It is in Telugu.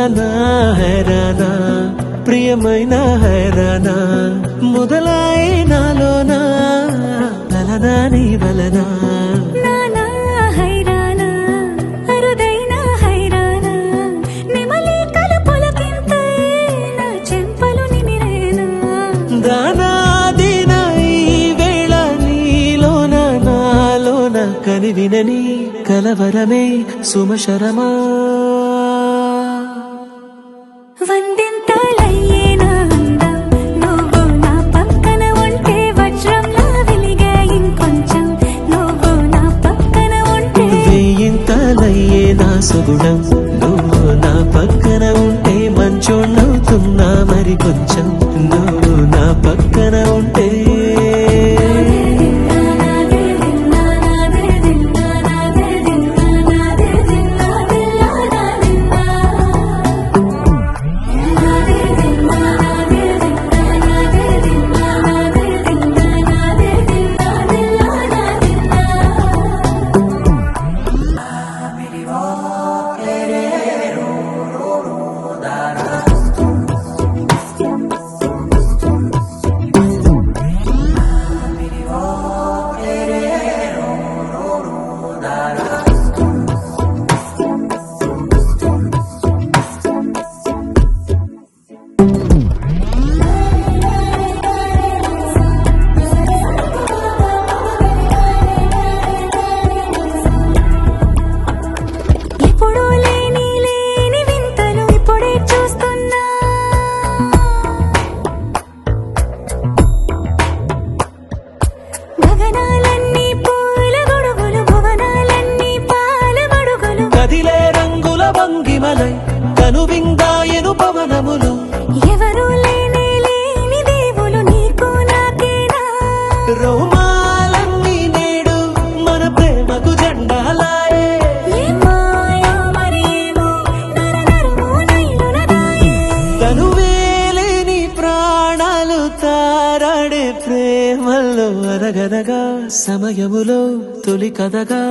హైరానా హైరానా ప్రియమైన హైరానా మొదలాయి నాలోనా లలనా నీ వలనా నానా హైరానా అరుదైన హైరానా నెమలి కలుపులకింతై నా చెంపలు నిమిరేనా దానాదిన ఈ వేళ నీలోన నాలోన కనివినని కలవరమే సుమశరమా వందింతలయ్యేనా అందం నువ్వు నా పక్కన ఉంటే వజ్రంలా వెలిగే ఇంకొంచెం నువ్వు నా పక్కన ఉంటే వేయింతలయ్యే నా సుగుణం నువ్వు నా పక్కన ఉంటే మంచోణ్ణవుతున్నా మరి కొంచెం నువ్వు నా పక్కన ఉంటే ఎప్పుడూ లేని వింతలు ఇప్పుడే చూస్తున్నా గగనాలన్నీ పూల గొడుగులు భువనాలన్నీ పాల గొడుగులు కదిలే రంగుల భంగిమలై కనువిందాయను పవనములు ఎవరూ లేని దేవులు నీకు నాకేనా రోమాలన్నీ నేడు మన ప్రేమకు జెండాలాయే ఏ మాయో మరేమో నరనరమో నైలున దాయే తనువేలేని ప్రాణాలు తారాడే ప్రేమల్లో అరగనగా సమయములో తొలి కథగా